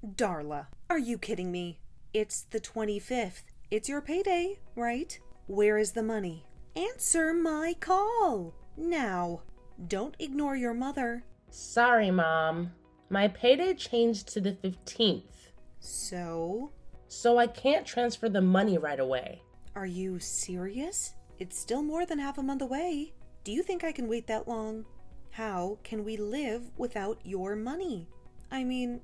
Darla, are you kidding me? It's the 25th. It's your payday, right? Where is the money? Answer my call! Now. Don't ignore your mother. Sorry, Mom. My payday changed to the 15th. So I can't transfer the money right away. are you serious? It's still more than half a month away. Do you think I can wait that long? How can we live without your money? I mean,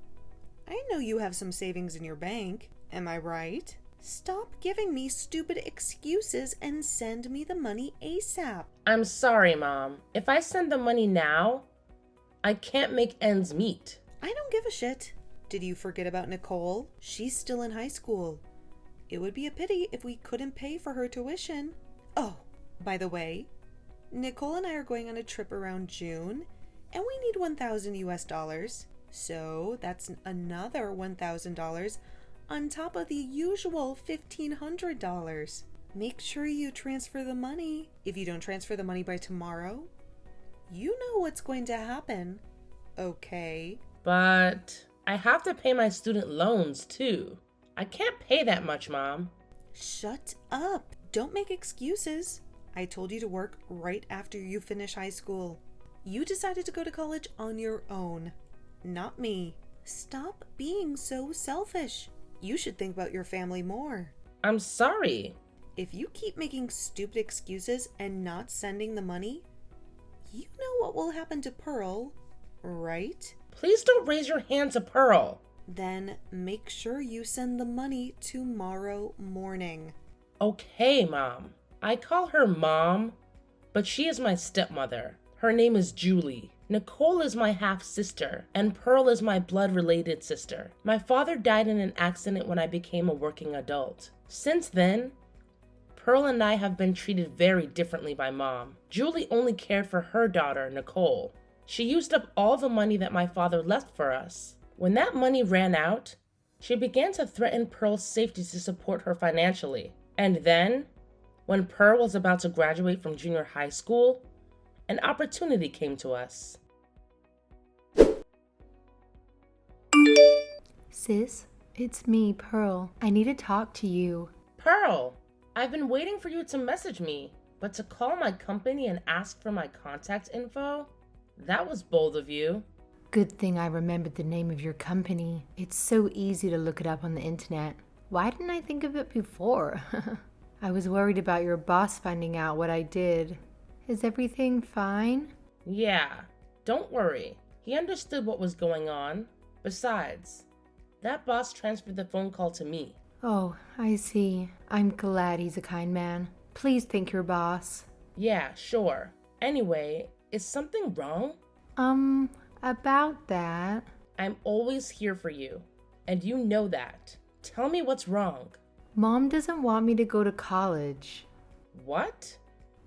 I know you have some savings in your bank. Am I right? Stop giving me stupid excuses and send me the money ASAP. I'm sorry, Mom. If I send the money now, I can't make ends meet. I don't give a shit. Did you forget about Nicole? She's still in high school. It would be a pity if we couldn't pay for her tuition. Oh, by the way, Nicole and I are going on a trip around June, and we need $1,000 US. So that's another $1,000 on top of the usual $1,500. Make sure you transfer the money. If you don't transfer the money by tomorrow, you know what's going to happen. Okay? But I have to pay my student loans too. I can't pay that much, Mom. Shut up. Don't make excuses. I told you to work right after you finish high school. You decided to go to college on your own, not me. Stop being so selfish. You should think about your family more. I'm sorry. If you keep making stupid excuses and not sending the money, you know what will happen to Pearl, right? Please don't raise your hand to Pearl. Then make sure you send the money tomorrow morning. Okay, Mom. I call her Mom, but she is my stepmother. Her name is Julie. Nicole is my half-sister, and Pearl is my blood-related sister. My father died in an accident when I became a working adult. Since then, Pearl and I have been treated very differently by Mom. Julie only cared for her daughter, Nicole. She used up all the money that my father left for us. When that money ran out, she began to threaten Pearl's safety to support her financially. And then, when Pearl was about to graduate from junior high school, an opportunity came to us. Sis, it's me, Pearl. I need to talk to you. Pearl, I've been waiting for you to message me, but to call my company and ask for my contact info? That was bold of you. Good thing I remembered the name of your company. It's so easy to look it up on the internet. Why didn't I think of it before? I was worried about your boss finding out what I did. Is everything fine? Yeah, don't worry. He understood what was going on. Besides, that boss transferred the phone call to me. Oh, I see. I'm glad he's a kind man. Please thank your boss. Yeah, sure. Anyway, is something wrong? About that. I'm always here for you, and you know that. Tell me what's wrong. Mom doesn't want me to go to college. What?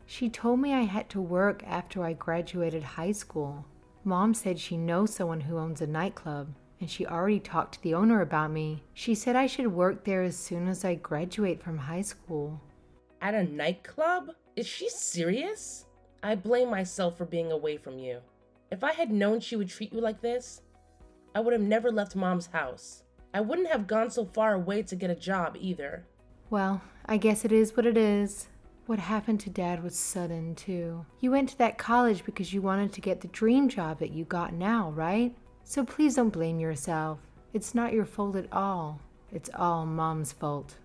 She told me I had to work after I graduated high school. Mom said she knows someone who owns a nightclub, and she already talked to the owner about me. She said I should work there as soon as I graduate from high school. At a nightclub? Is she serious? I blame myself for being away from you. If I had known she would treat you like this, I would have never left Mom's house. I wouldn't have gone so far away to get a job either. Well, I guess it is what it is. What happened to Dad was sudden, too. You went to that college because you wanted to get the dream job that you got now, right? So please don't blame yourself. It's not your fault at all. It's all Mom's fault.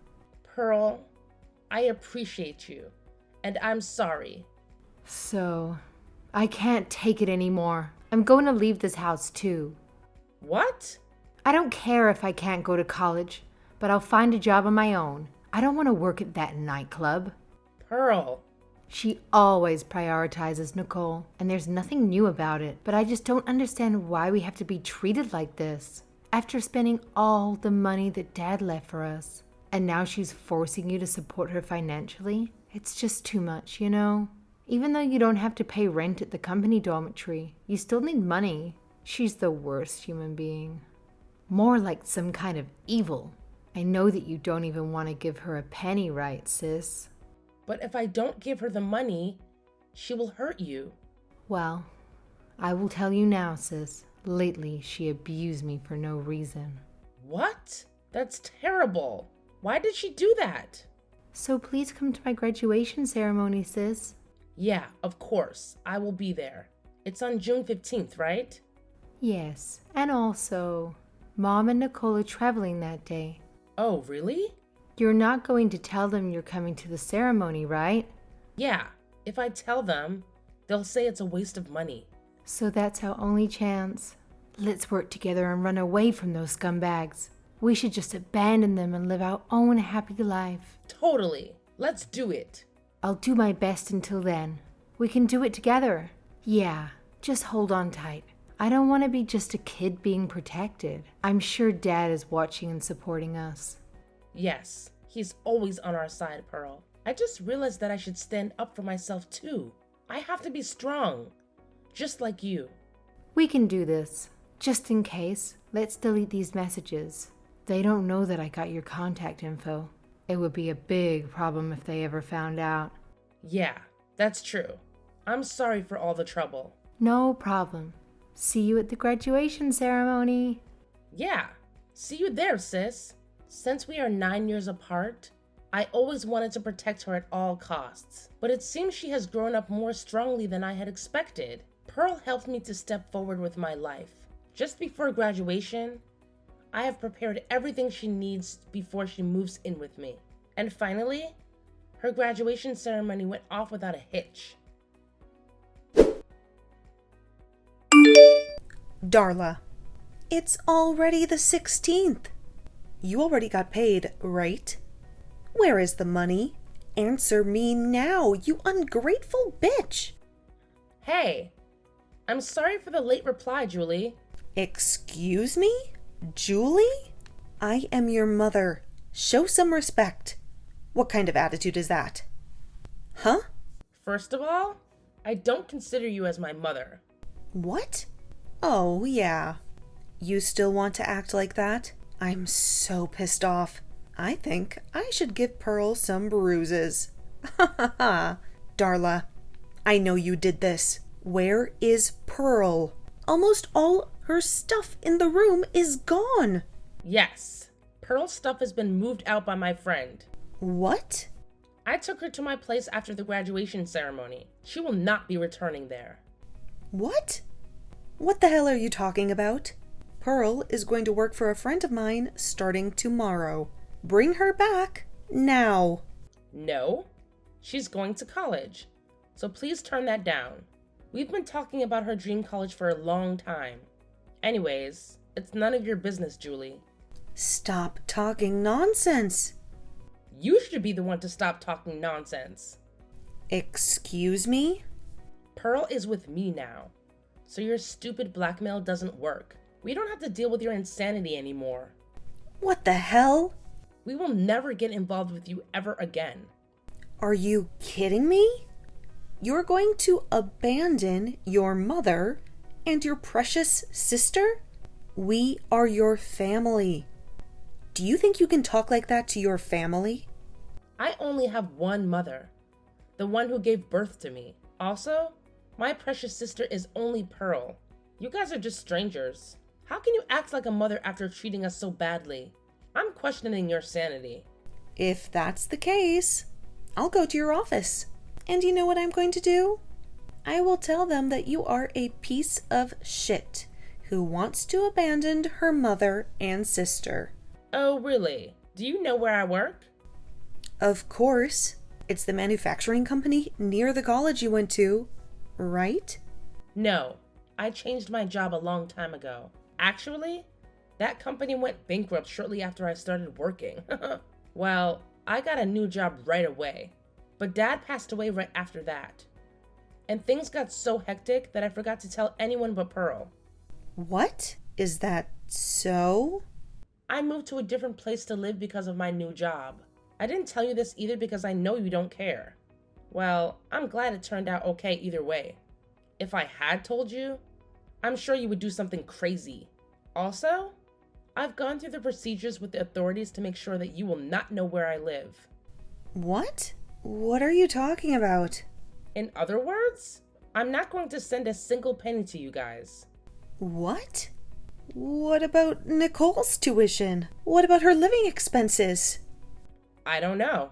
Pearl, I appreciate you, and I'm sorry. So, I can't take it anymore. I'm going to leave this house, too. What? I don't care if I can't go to college, but I'll find a job on my own. I don't want to work at that nightclub. Pearl. She always prioritizes Nicole, and there's nothing new about it, but I just don't understand why we have to be treated like this. After spending all the money that Dad left for us, and now she's forcing you to support her financially? It's just too much, you know? Even though you don't have to pay rent at the company dormitory, you still need money. She's the worst human being. More like some kind of evil. I know that you don't even want to give her a penny, right, sis? But if I don't give her the money, she will hurt you. Well, I will tell you now, sis. Lately, she abused me for no reason. What? That's terrible. Why did she do that? So please come to my graduation ceremony, sis. Yeah, of course. I will be there. It's on June 15th, right? Yes, and also, Mom and Nicole are traveling that day. Oh, really? You're not going to tell them you're coming to the ceremony, right? Yeah, if I tell them, they'll say it's a waste of money. So that's our only chance. Let's work together and run away from those scumbags. We should just abandon them and live our own happy life. Totally. Let's do it. I'll do my best until then. We can do it together. Yeah, just hold on tight. I don't want to be just a kid being protected. I'm sure Dad is watching and supporting us. Yes, he's always on our side, Pearl. I just realized that I should stand up for myself too. I have to be strong, just like you. We can do this. Just in case, let's delete these messages. They don't know that I got your contact info. It would be a big problem if they ever found out. Yeah, that's true. I'm sorry for all the trouble. No problem. See you at the graduation ceremony. Yeah, see you there, sis. Since we are 9 years apart, I always wanted to protect her at all costs. But it seems she has grown up more strongly than I had expected. Pearl helped me to step forward with my life. Just before graduation, I have prepared everything she needs before she moves in with me. And finally, her graduation ceremony went off without a hitch. Darla, it's already the 16th. You already got paid, right? Where is the money? Answer me now, you ungrateful bitch! Hey, I'm sorry for the late reply, Julie. Excuse me? Julie? I am your mother. Show some respect. What kind of attitude is that? Huh? First of all, I don't consider you as my mother. What? Oh, yeah. You still want to act like that? I'm so pissed off. I think I should give Pearl some bruises. Ha ha ha. Darla, I know you did this. Where is Pearl? Almost all her stuff in the room is gone. Yes, Pearl's stuff has been moved out by my friend. What? I took her to my place after the graduation ceremony. She will not be returning there. What? What the hell are you talking about? Pearl is going to work for a friend of mine starting tomorrow. Bring her back now. No, she's going to college. So please turn that down. We've been talking about her dream college for a long time. Anyways, it's none of your business, Julie. Stop talking nonsense. You should be the one to stop talking nonsense. Excuse me? Pearl is with me now, so your stupid blackmail doesn't work. We don't have to deal with your insanity anymore. What the hell? We will never get involved with you ever again. Are you kidding me? You're going to abandon your mother and your precious sister? We are your family. Do you think you can talk like that to your family? I only have one mother, the one who gave birth to me. Also, my precious sister is only Pearl. You guys are just strangers. How can you act like a mother after treating us so badly? I'm questioning your sanity. If that's the case, I'll go to your office. And you know what I'm going to do? I will tell them that you are a piece of shit who wants to abandon her mother and sister. Oh, really? Do you know where I work? Of course. It's the manufacturing company near the college you went to, right? No, I changed my job a long time ago. Actually, that company went bankrupt shortly after I started working. Well, I got a new job right away, but Dad passed away right after that. And things got so hectic that I forgot to tell anyone but Pearl. What? Is that so? I moved to a different place to live because of my new job. I didn't tell you this either because I know you don't care. Well, I'm glad it turned out okay either way. If I had told you, I'm sure you would do something crazy. Also, I've gone through the procedures with the authorities to make sure that you will not know where I live. What? What are you talking about? In other words, I'm not going to send a single penny to you guys. What? What about Nicole's tuition? What about her living expenses? I don't know.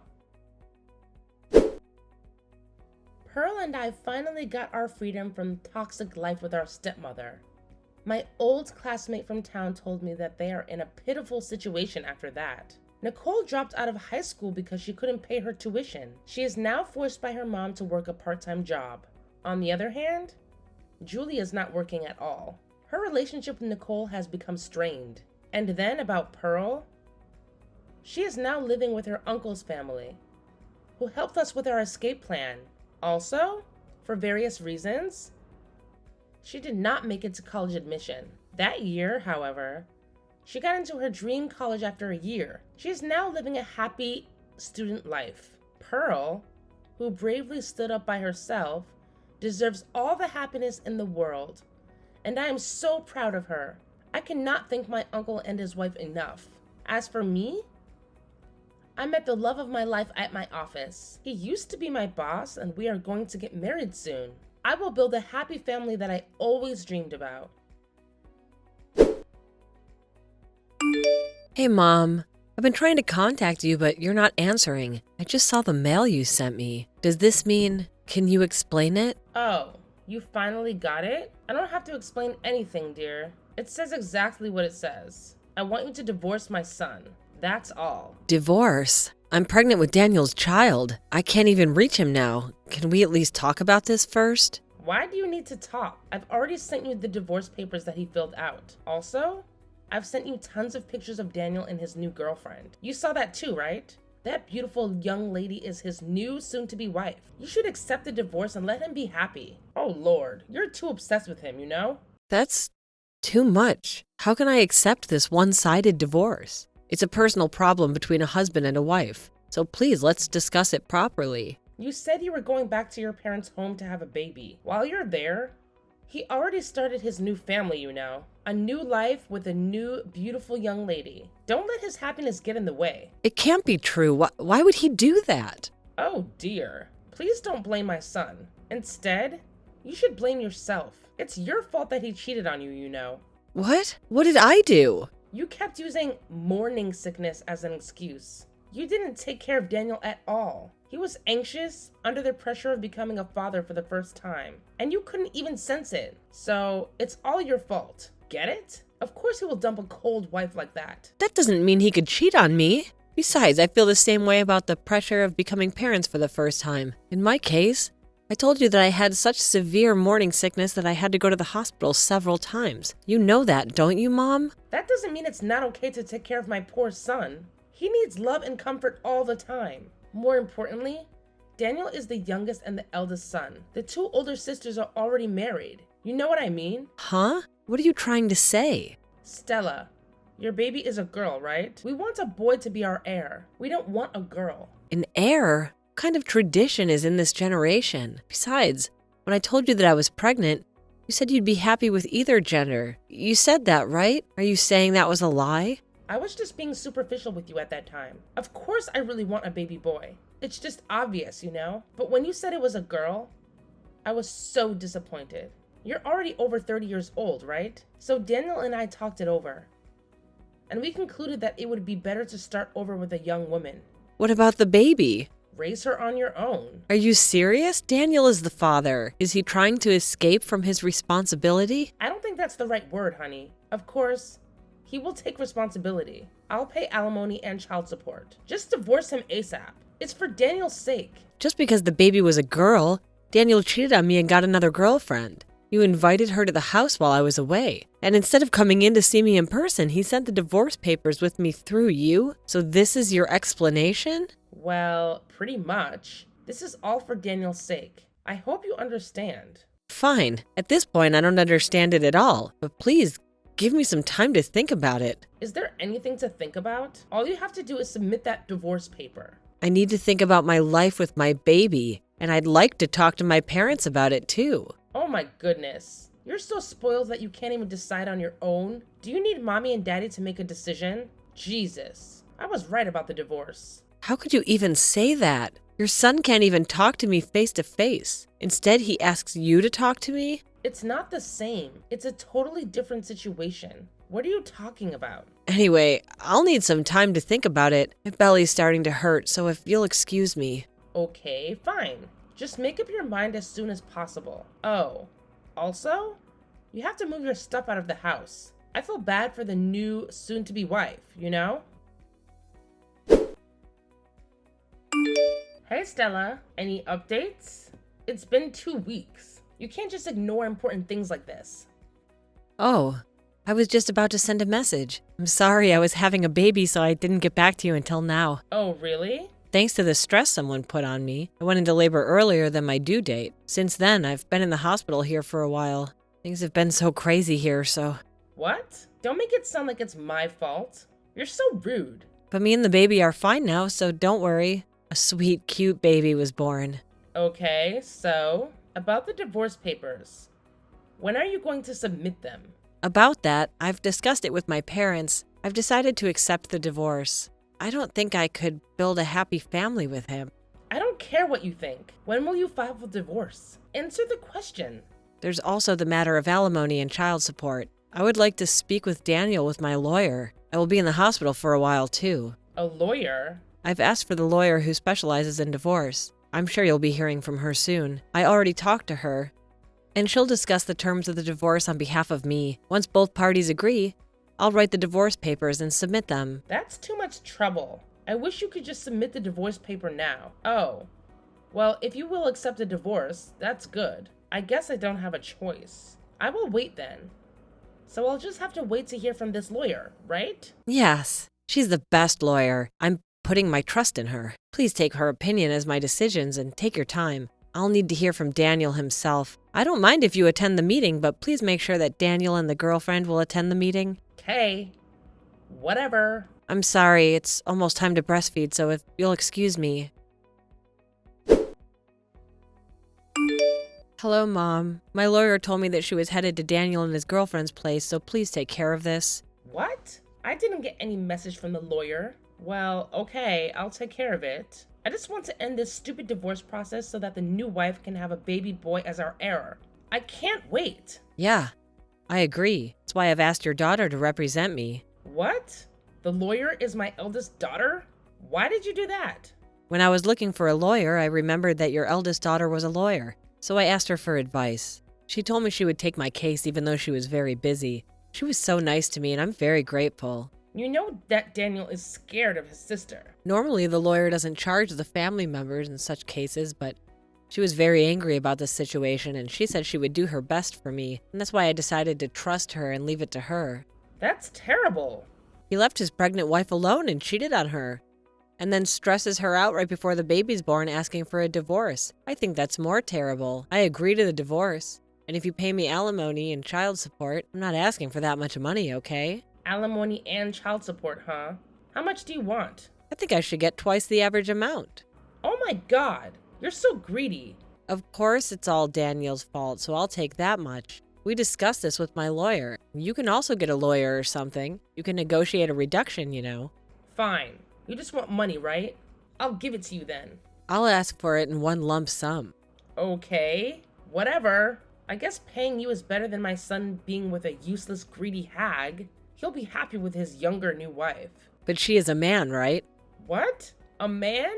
Pearl and I finally got our freedom from toxic life with our stepmother. My old classmate from town told me that they are in a pitiful situation after that. Nicole dropped out of high school because she couldn't pay her tuition. She is now forced by her mom to work a part-time job. On the other hand, Julie is not working at all. Her relationship with Nicole has become strained. And then about Pearl, she is now living with her uncle's family, who helped us with our escape plan. Also, for various reasons, she did not make it to college admission. That year, however, she got into her dream college after a year. She is now living a happy student life. Pearl, who bravely stood up by herself, deserves all the happiness in the world, and I am so proud of her. I cannot thank my uncle and his wife enough. As for me, I met the love of my life at my office. He used to be my boss, and we are going to get married soon. I will build a happy family that I always dreamed about. Hey, Mom. I've been trying to contact you, but you're not answering. I just saw the mail you sent me. Does this mean... Can you explain it? Oh, you finally got it? I don't have to explain anything, dear. It says exactly what it says. I want you to divorce my son. That's all. Divorce? I'm pregnant with Daniel's child. I can't even reach him now. Can we at least talk about this first? Why do you need to talk? I've already sent you the divorce papers that he filled out. Also, I've sent you tons of pictures of Daniel and his new girlfriend. You saw that too, right? That beautiful young lady is his new soon-to-be wife. You should accept the divorce and let him be happy. Oh Lord, you're too obsessed with him, you know? That's too much. How can I accept this one-sided divorce? It's a personal problem between a husband and a wife. So please, let's discuss it properly. You said you were going back to your parents' home to have a baby. While you're there, he already started his new family, you know. A new life with a new, beautiful young lady. Don't let his happiness get in the way. It can't be true. Why would he do that? Oh dear. Please don't blame my son. Instead, you should blame yourself. It's your fault that he cheated on you, you know. What? What did I do? You kept using morning sickness as an excuse. You didn't take care of Daniel at all. He was anxious, under the pressure of becoming a father for the first time, and you couldn't even sense it. So, it's all your fault. Get it? Of course he will dump a cold wife like that. That doesn't mean he could cheat on me. Besides, I feel the same way about the pressure of becoming parents for the first time. In my case, I told you that I had such severe morning sickness that I had to go to the hospital several times. You know that, don't you, Mom? That doesn't mean it's not okay to take care of my poor son. He needs love and comfort all the time. More importantly, Daniel is the youngest and the eldest son. The two older sisters are already married. You know what I mean? Huh? What are you trying to say? Stella, your baby is a girl, right? We want a boy to be our heir. We don't want a girl. An heir? What kind of tradition is in this generation? Besides, when I told you that I was pregnant, you said you'd be happy with either gender. You said that, right? Are you saying that was a lie? I was just being superficial with you at that time. Of course I really want a baby boy. It's just obvious, you know? But when you said it was a girl, I was so disappointed. You're already over 30 years old, right? So Daniel and I talked it over. And we concluded that it would be better to start over with a young woman. What about the baby? Raise her on your own. Are you serious? Daniel is the father. Is he trying to escape from his responsibility? I don't think that's the right word, honey. Of course, he will take responsibility. I'll pay alimony and child support. Just divorce him ASAP. It's for Daniel's sake. Just because the baby was a girl, Daniel cheated on me and got another girlfriend. You invited her to the house while I was away. And instead of coming in to see me in person, he sent the divorce papers with me through you? So this is your explanation? Well, pretty much. This is all for Daniel's sake. I hope you understand. Fine. At this point, I don't understand it at all. But please, give me some time to think about it. Is there anything to think about? All you have to do is submit that divorce paper. I need to think about my life with my baby. And I'd like to talk to my parents about it too. Oh my goodness. You're so spoiled that you can't even decide on your own? Do you need mommy and daddy to make a decision? Jesus. I was right about the divorce. How could you even say that? Your son can't even talk to me face to face. Instead, he asks you to talk to me? It's not the same. It's a totally different situation. What are you talking about? Anyway, I'll need some time to think about it. My belly's starting to hurt, so if you'll excuse me. Okay, fine. Just make up your mind as soon as possible. Oh, also, you have to move your stuff out of the house. I feel bad for the new soon-to-be wife, you know? Hey Stella, any updates? It's been 2 weeks. You can't just ignore important things like this. Oh, I was just about to send a message. I'm sorry, I was having a baby, so I didn't get back to you until now. Oh, really? Thanks to the stress someone put on me, I went into labor earlier than my due date. Since then, I've been in the hospital here for a while. Things have been so crazy here, so... What? Don't make it sound like it's my fault. You're so rude. But me and the baby are fine now, so don't worry. A sweet, cute baby was born. Okay, so, about the divorce papers. When are you going to submit them? About that, I've discussed it with my parents. I've decided to accept the divorce. I don't think I could build a happy family with him. I don't care what you think. When will you file for divorce? Answer the question. There's also the matter of alimony and child support. I would like to speak with Daniel with my lawyer. I will be in the hospital for a while, too. A lawyer? I've asked for the lawyer who specializes in divorce. I'm sure you'll be hearing from her soon. I already talked to her, and she'll discuss the terms of the divorce on behalf of me. Once both parties agree, I'll write the divorce papers and submit them. That's too much trouble. I wish you could just submit the divorce paper now. Oh. Well, if you will accept a divorce, that's good. I guess I don't have a choice. I will wait then. So I'll just have to wait to hear from this lawyer, right? Yes, she's the best lawyer. I'm putting my trust in her. Please take her opinion as my decisions and take your time. I'll need to hear from Daniel himself. I don't mind if you attend the meeting, but please make sure that Daniel and the girlfriend will attend the meeting. Okay. Whatever. I'm sorry, it's almost time to breastfeed, so if you'll excuse me. Hello, Mom. My lawyer told me that she was headed to Daniel and his girlfriend's place, so please take care of this. What? I didn't get any message from the lawyer. Well, okay, I'll take care of it. I just want to end this stupid divorce process so that the new wife can have a baby boy as our heir. I can't wait. Yeah, I agree. That's why I've asked your daughter to represent me. What? The lawyer is my eldest daughter? Why did you do that? When I was looking for a lawyer, I remembered that your eldest daughter was a lawyer, so I asked her for advice. She told me she would take my case even though she was very busy. She was so nice to me, and I'm very grateful. You know that Daniel is scared of his sister. Normally, the lawyer doesn't charge the family members in such cases, but she was very angry about the situation, and she said she would do her best for me, and that's why I decided to trust her and leave it to her. That's terrible. He left his pregnant wife alone and cheated on her, and then stresses her out right before the baby's born asking for a divorce. I think that's more terrible. I agree to the divorce, and if you pay me alimony and child support, I'm not asking for that much money, okay? Alimony and child support, huh? How much do you want? I think I should get twice the average amount. Oh my God, you're so greedy. Of course it's all Daniel's fault, so I'll take that much. We discussed this with my lawyer. You can also get a lawyer or something. You can negotiate a reduction, you know. Fine. You just want money, right? I'll give it to you then. I'll ask for it in one lump sum. Okay, whatever. I guess paying you is better than my son being with a useless, greedy hag. He'll be happy with his younger new wife. But she is a man, right? What? A man?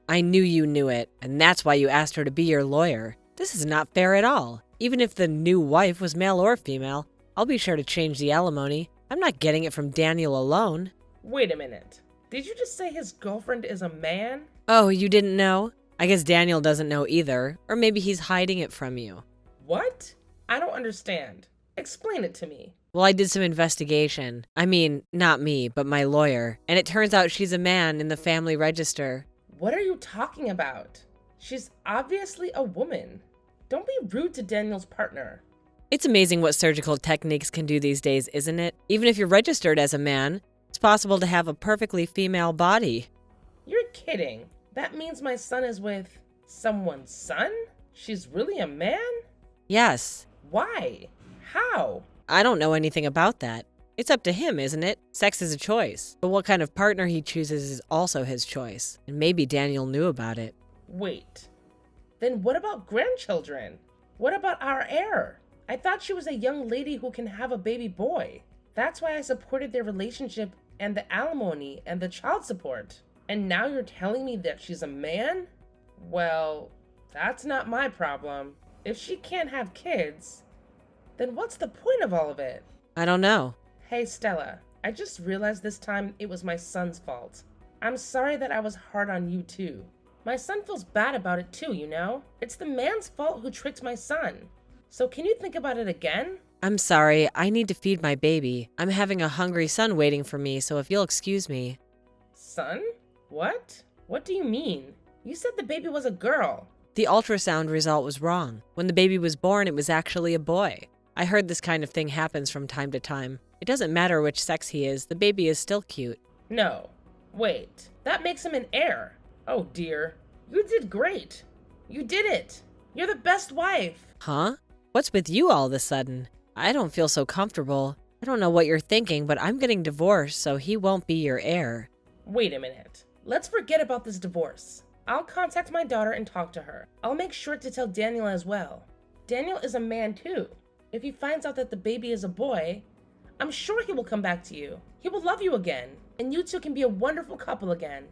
I knew you knew it, and that's why you asked her to be your lawyer. This is not fair at all. Even if the new wife was male or female, I'll be sure to change the alimony. I'm not getting it from Daniel alone. Wait a minute. Did you just say his girlfriend is a man? Oh, you didn't know? I guess Daniel doesn't know either, or maybe he's hiding it from you. What? I don't understand. Explain it to me. Well, I did some investigation. I mean, not me, but my lawyer. And it turns out she's a man in the family register. What are you talking about? She's obviously a woman. Don't be rude to Daniel's partner. It's amazing what surgical techniques can do these days, isn't it? Even if you're registered as a man, it's possible to have a perfectly female body. You're kidding. That means my son is with someone's son? She's really a man? Yes. Why? How? I don't know anything about that. It's up to him, isn't it? Sex is a choice. But what kind of partner he chooses is also his choice. And maybe Daniel knew about it. Wait. Then what about grandchildren? What about our heir? I thought she was a young lady who can have a baby boy. That's why I supported their relationship and the alimony and the child support. And now you're telling me that she's a man? Well, that's not my problem. If she can't have kids, then what's the point of all of it? I don't know. Hey, Stella, I just realized this time it was my son's fault. I'm sorry that I was hard on you too. My son feels bad about it too, you know? It's the man's fault who tricked my son. So can you think about it again? I'm sorry, I need to feed my baby. I'm having a hungry son waiting for me, so if you'll excuse me. Son? What? What do you mean? You said the baby was a girl. The ultrasound result was wrong. When the baby was born, it was actually a boy. I heard this kind of thing happens from time to time. It doesn't matter which sex he is, the baby is still cute. No. Wait. That makes him an heir. Oh dear. You did great. You did it. You're the best wife. Huh? What's with you all of a sudden? I don't feel so comfortable. I don't know what you're thinking, but I'm getting divorced, so he won't be your heir. Wait a minute. Let's forget about this divorce. I'll contact my daughter and talk to her. I'll make sure to tell Daniel as well. Daniel is a man too. If he finds out that the baby is a boy, I'm sure he will come back to you. He will love you again, and you two can be a wonderful couple again.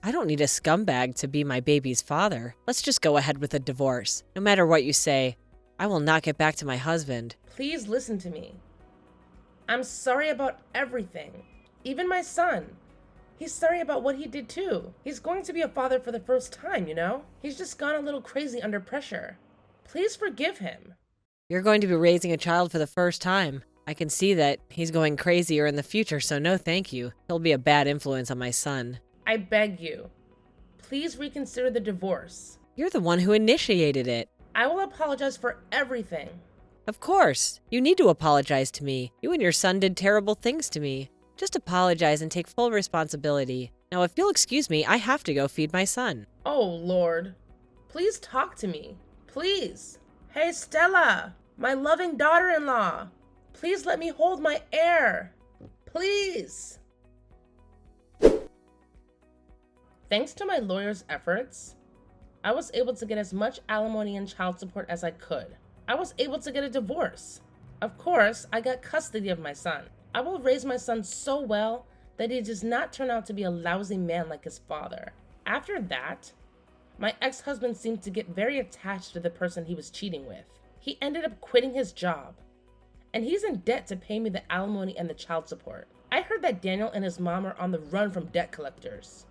I don't need a scumbag to be my baby's father. Let's just go ahead with a divorce. No matter what you say, I will not get back to my husband. Please listen to me. I'm sorry about everything. Even my son. He's sorry about what he did too. He's going to be a father for the first time, you know? He's just gone a little crazy under pressure. Please forgive him. You're going to be raising a child for the first time. I can see that he's going crazier in the future, so no thank you. He'll be a bad influence on my son. I beg you. Please reconsider the divorce. You're the one who initiated it. I will apologize for everything. Of course. You need to apologize to me. You and your son did terrible things to me. Just apologize and take full responsibility. Now, if you'll excuse me, I have to go feed my son. Oh, Lord. Please talk to me. Please. Hey, Stella, my loving daughter-in-law. Please let me hold my heir. Please. Thanks to my lawyer's efforts, I was able to get as much alimony and child support as I could. I was able to get a divorce. Of course, I got custody of my son. I will raise my son so well that he does not turn out to be a lousy man like his father. After that, my ex-husband seemed to get very attached to the person he was cheating with. He ended up quitting his job, and he's in debt to pay me the alimony and the child support. I heard that Daniel and his mom are on the run from debt collectors.